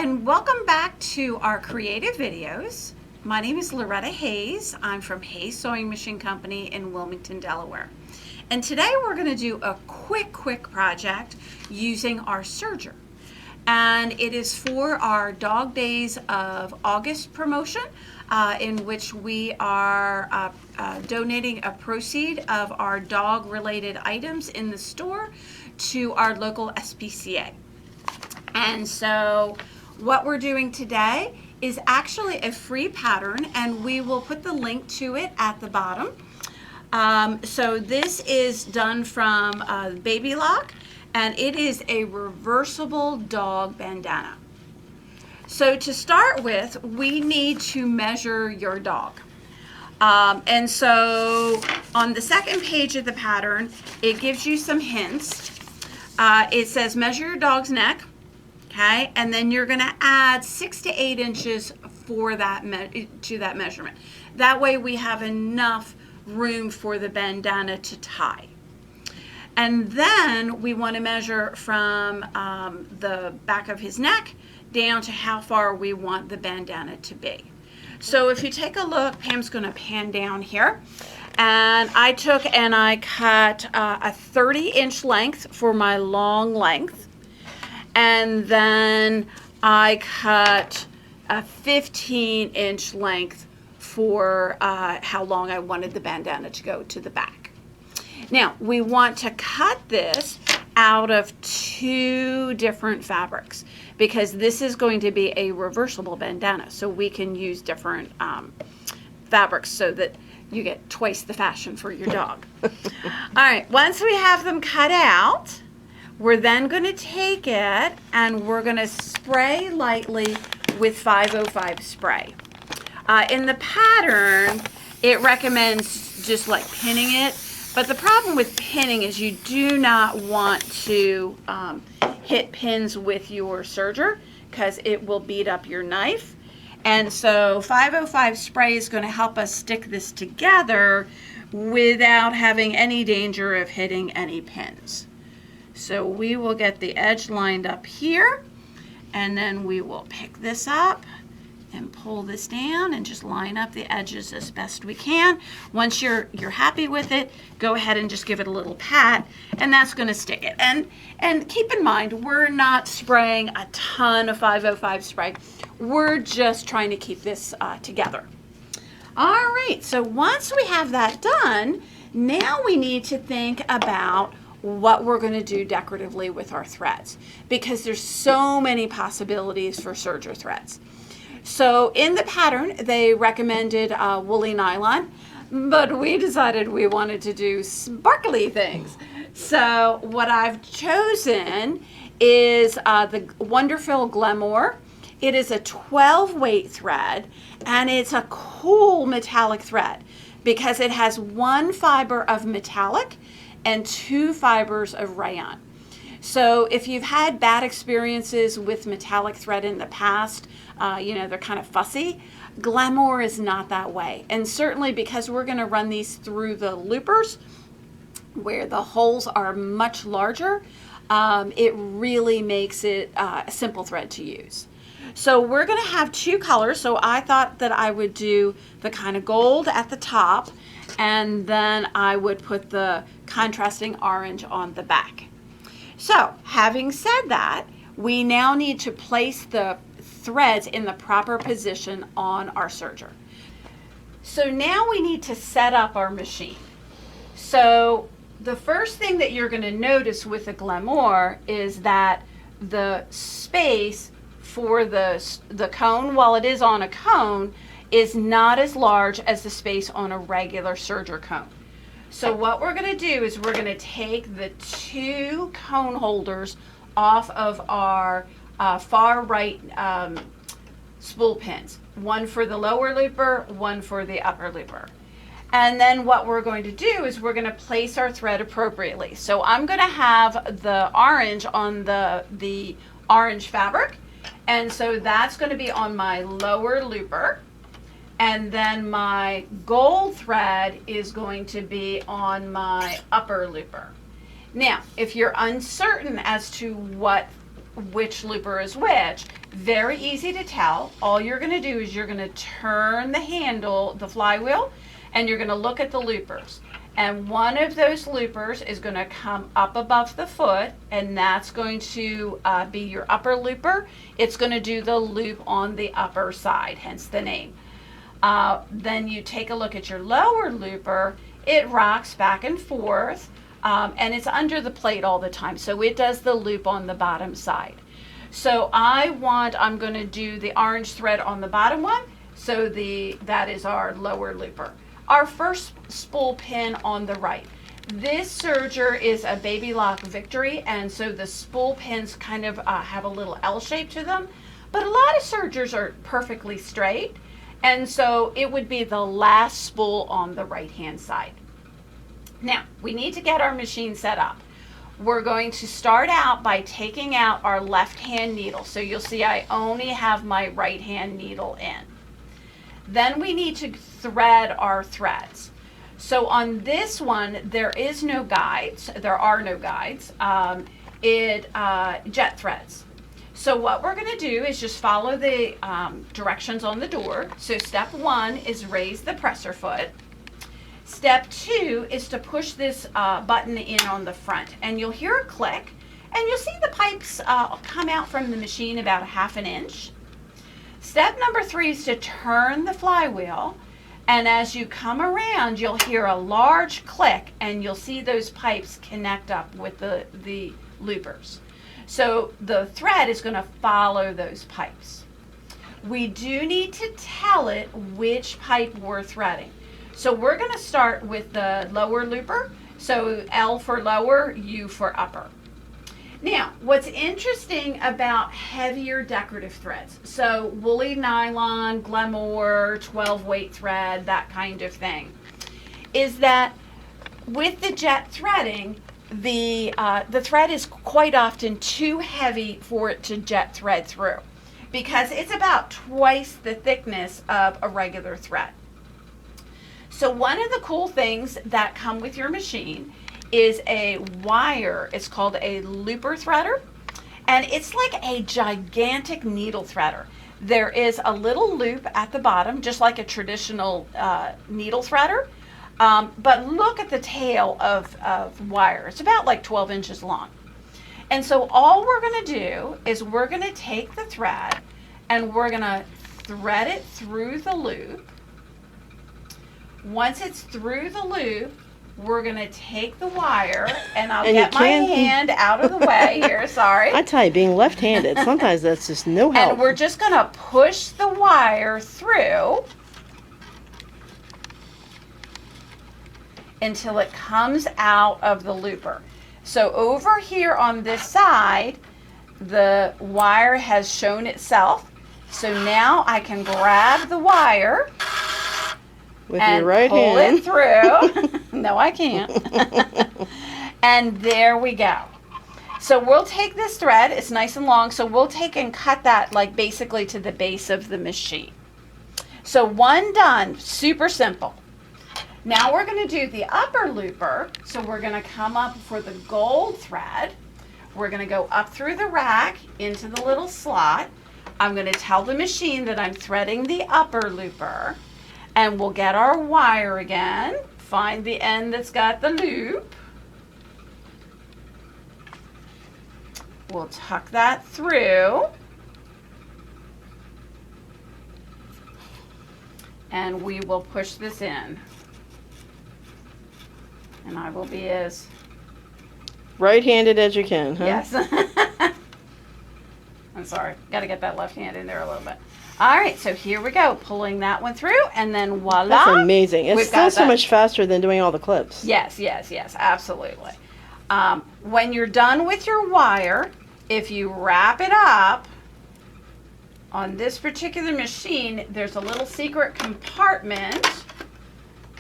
and welcome back to our creative videos. My name is Loretta Hayes. I'm from Hayes Sewing Machine Company in Wilmington, Delaware. And today we're going to do a quick project using our serger. And it is for our Dog Days of August promotion, in which we are donating a proceed of our dog related items in the store to our local SPCA. And so what we're doing today is actually a free pattern, and we will put the link to it at the bottom. So this is done from Baby Lock, and it is a reversible dog bandana. So to start with, we need to measure your dog. And so on the second page of the pattern, it gives you some hints. It says measure your dog's neck. Okay, and then you're going to add 6 to 8 inches for that to that measurement. That way we have enough room for the bandana to tie. And then we want to measure from the back of his neck down to how far we want the bandana to be. So if you take a look, Pam's going to pan down here. And I took and I cut a 30-inch length for my long length. And then I cut a 15-inch length for how long I wanted the bandana to go to the back. Now, we want to cut this out of 2 different fabrics because this is going to be a reversible bandana. So we can use different fabrics so that you get twice the fashion for your dog. All right, once we have them cut out, we're then going to take it and we're going to spray lightly with 505 spray. In the pattern, it recommends just like pinning it, but the problem with pinning is you do not want to hit pins with your serger because it will beat up your knife. And so 505 spray is going to help us stick this together without having any danger of hitting any pins. So we will get the edge lined up here, and then we will pick this up and pull this down and just line up the edges as best we can. Once you're happy with it, go ahead and just give it a little pat, and that's going to stick it. And keep in mind, we're not spraying a ton of 505 spray. We're just trying to keep this together. All right, so once we have that done, now we need to think about what we're going to do decoratively with our threads, because there's so many possibilities for serger threads. So in the pattern, they recommended woolly nylon, but we decided we wanted to do sparkly things. So what I've chosen is the Wonderful Glamour. It is a 12 weight thread, and it's a cool metallic thread because it has 1 fiber of metallic and 2 fibers of rayon. So if you've had bad experiences with metallic thread in the past, they're kind of fussy. Glamour is not that way. And certainly because we're going to run these through the loopers where the holes are much larger, it really makes it a simple thread to use. So we're going to have 2 colors. So I thought that I would do the kind of gold at the top, and then I would put the contrasting orange on the back. So having said that, we now need to place the threads in the proper position on our serger. So now we need to set up our machine. So the first thing that you're going to notice with the Glamour is that the space for the cone, while it is on a cone, is not as large as the space on a regular serger cone. So what we're going to do is we're going to take the 2 cone holders off of our far right spool pins. One for the lower looper, one for the upper looper. And then what we're going to do is we're going to place our thread appropriately. So I'm going to have the orange on the orange fabric. And so that's going to be on my lower looper. And then my gold thread is going to be on my upper looper. Now, if you're uncertain as to what which looper is which. Very easy to tell. All you're going to do is you're going to turn the handle, the flywheel, and you're going to look at the loopers. And one of those loopers is going to come up above the foot, and that's going to be your upper looper. It's going to do the loop on the upper side, hence the name. Then you take a look at your lower looper. It rocks back and forth, and it's under the plate all the time, so it does the loop on the bottom side. So I'm going to do the orange thread on the bottom one, so that is our lower looper. Our first spool pin on the right. This serger is a Baby Lock Victory, and so the spool pins kind of have a little L shape to them, but a lot of sergers are perfectly straight, and so it would be the last spool on the right hand side. Now, we need to get our machine set up. We're going to start out by taking out our left hand needle. So you'll see I only have my right hand needle in. Then we need to thread our threads. So on this one, there is no guides. There are no guides. Jet threads. So what we're going to do is just follow the directions on the door. So step 1 is raise the presser foot. Step 2 is to push this button in on the front, and you'll hear a click, and you'll see the pipes come out from the machine about 1/2 inch. Step number 3 is to turn the flywheel, and as you come around, you'll hear a large click, and you'll see those pipes connect up with the loopers. So the thread is going to follow those pipes. We do need to tell it which pipe we're threading. So we're going to start with the lower looper. So L for lower, U for upper. Now, what's interesting about heavier decorative threads, so woolly nylon, glamour, 12 weight thread, that kind of thing, is that with the jet threading, the thread is quite often too heavy for it to jet thread through because it's about twice the thickness of a regular thread. So one of the cool things that come with your machine is a wire. It's called a looper threader, and it's like a gigantic needle threader. There is a little loop at the bottom, just like a traditional needle threader, but look at the tail of wire. It's about like 12 inches long. And so all we're going to do is we're going to take the thread and we're going to thread it through the loop. Once it's through the loop, we're going to take the wire, and I'll get my hand out of the way here, sorry. I tell you, being left-handed, sometimes that's just no help. And we're just going to push the wire through until it comes out of the looper. So over here on this side, the wire has shown itself. So now I can grab the wire with your right pull hand. It through. No, I can't. And there we go. So we'll take this thread. It's nice and long. So we'll take and cut that like basically to the base of the machine. So one done. Super simple. Now we're going to do the upper looper. So we're going to come up for the gold thread. We're going to go up through the rack into the little slot. I'm going to tell the machine that I'm threading the upper looper. And we'll get our wire again, find the end that's got the loop. We'll tuck that through. And we will push this in. And I will be as right-handed as you can, huh? Yes. I'm sorry, got to get that left hand in there a little bit. All right, so here we go, pulling that one through, and then voila. That's amazing. It's still so much faster than doing all the clips. Yes, absolutely. When you're done with your wire, if you wrap it up, on this particular machine, there's a little secret compartment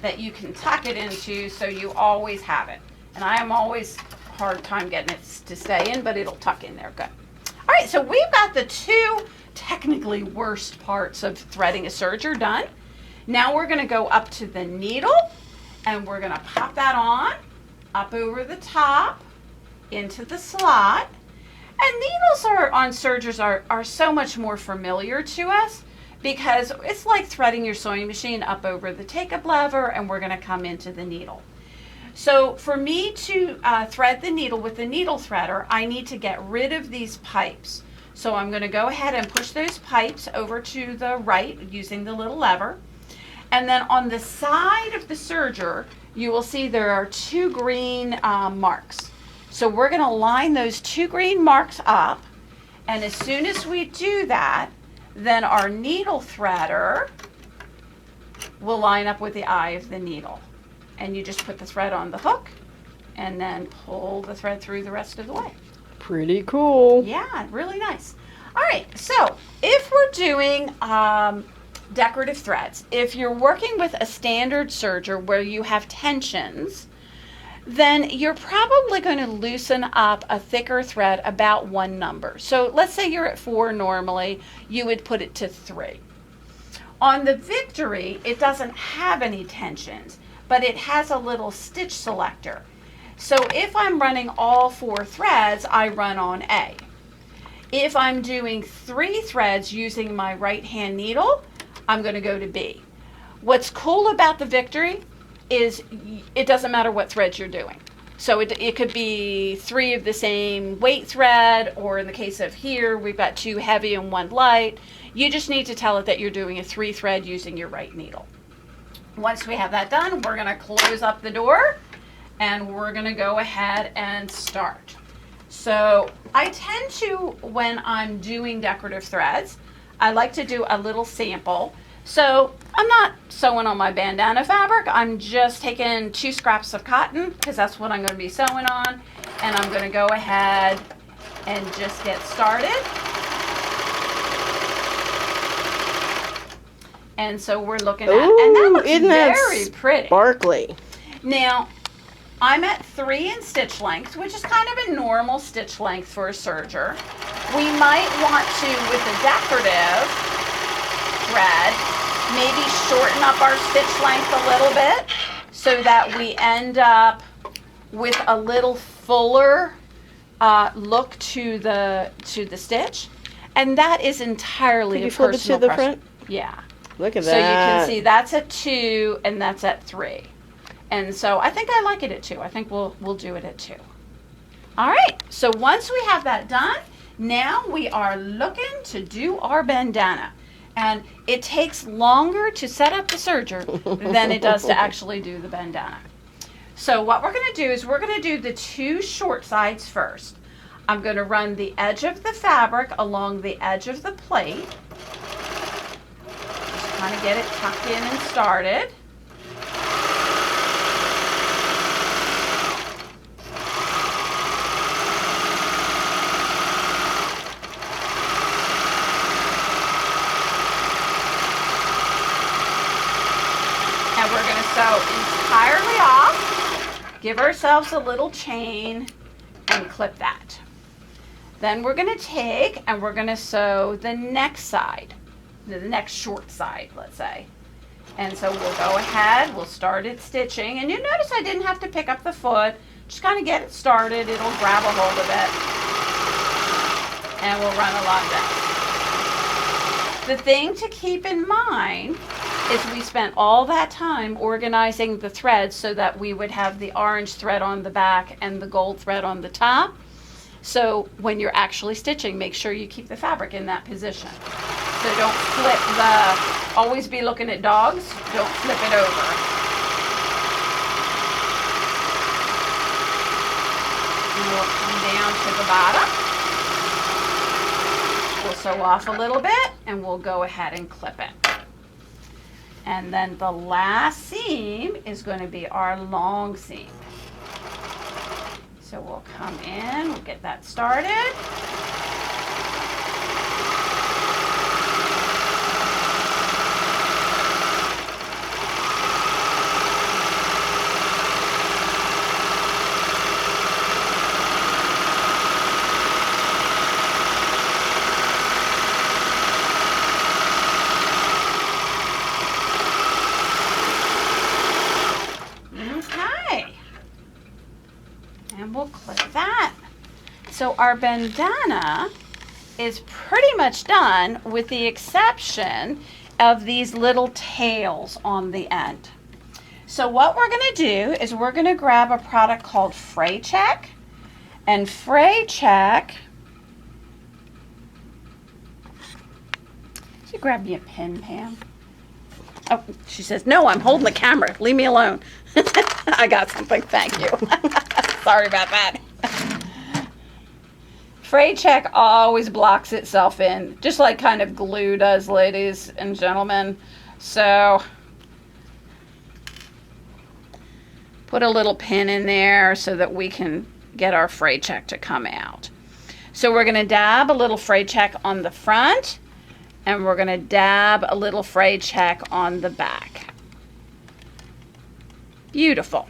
that you can tuck it into so you always have it. And I am always hard time getting it to stay in, but it'll tuck in there good. All right, so we've got the two technically worst parts of threading a serger done. Now we're going to go up to the needle, and we're going to pop that on, up over the top, into the slot. And needles are on sergers are so much more familiar to us because it's like threading your sewing machine up over the take-up lever, and we're going to come into the needle. So for me to thread the needle with the needle threader, I need to get rid of these pipes. So I'm going to go ahead and push those pipes over to the right using the little lever. And then on the side of the serger, you will see there are 2 green marks. So we're going to line those 2 green marks up. And as soon as we do that, then our needle threader will line up with the eye of the needle. And you just put the thread on the hook and then pull the thread through the rest of the way. Pretty cool. Yeah, really nice. All right, so if we're doing decorative threads, if you're working with a standard serger where you have tensions, then you're probably going to loosen up a thicker thread about 1 number. So let's say you're at 4 normally, you would put it to 3. On the Victory, it doesn't have any tensions, but it has a little stitch selector. So if I'm running all 4 threads, I run on A. If I'm doing 3 threads using my right hand needle, I'm going to go to B. What's cool about the Victory is it doesn't matter what threads you're doing. So it could be 3 of the same weight thread, or in the case of here, we've got 2 heavy and 1 light. You just need to tell it that you're doing a 3 thread using your right needle. Once we have that done, we're going to close up the door and we're going to go ahead and start. So I tend to, when I'm doing decorative threads, I like to do a little sample. So I'm not sewing on my bandana fabric. I'm just taking 2 scraps of cotton because that's what I'm going to be sewing on. And I'm going to go ahead and just get started. And so we're looking at, and that looks very pretty. Sparkly. Now, I'm at 3 in stitch length, which is kind of a normal stitch length for a serger. We might want to, with the decorative thread, maybe shorten up our stitch length a little bit so that we end up with a little fuller look to the stitch. And that is entirely a personal preference. Could you flip it to the front? Yeah. Look at that. So you can see that's at 2 and that's at 3. And so I think I like it at 2. I think we'll do it at 2. All right. So once we have that done, now we are looking to do our bandana. And it takes longer to set up the serger than it does to actually do the bandana. So what we're going to do is we're going to do the 2 short sides first. I'm going to run the edge of the fabric along the edge of the plate. Just kind of get it tucked in and started. And we're going to sew entirely off, give ourselves a little chain, and clip that. Then we're going to take and we're going to sew the next side, the next short side, let's say. And so we'll go ahead, we'll start it stitching, and you notice I didn't have to pick up the foot, just kind of get it started, it'll grab a hold of it, and we'll run along that. The thing to keep in mind is we spent all that time organizing the threads so that we would have the orange thread on the back and the gold thread on the top. So when you're actually stitching, make sure you keep the fabric in that position. So don't flip always be looking at dogs, don't flip it over. And we'll come down to the bottom. We'll sew off a little bit and we'll go ahead and clip it. And then the last seam is going to be our long seam. So we'll come in, we'll get that started. And we'll clip that. So our bandana is pretty much done with the exception of these little tails on the end. So what we're going to do is we're going to grab a product called Fray Check. And Fray Check, should you grab me a pen, Pam? Oh, she says, no, I'm holding the camera. Leave me alone. I got something. Thank you. Sorry about that. Fray Check always blocks itself in, just like kind of glue does, ladies and gentlemen. So put a little pin in there so that we can get our Fray Check to come out. So we're going to dab a little Fray Check on the front, and we're going to dab a little Fray Check on the back. Beautiful.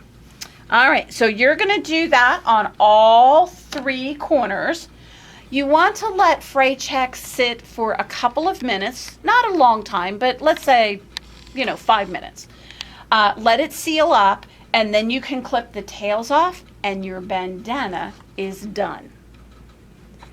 All right, so you're going to do that on all 3 corners. You want to let Fray Check sit for a couple of minutes, not a long time, but let's say, 5 minutes. Let it seal up, and then you can clip the tails off, and your bandana is done.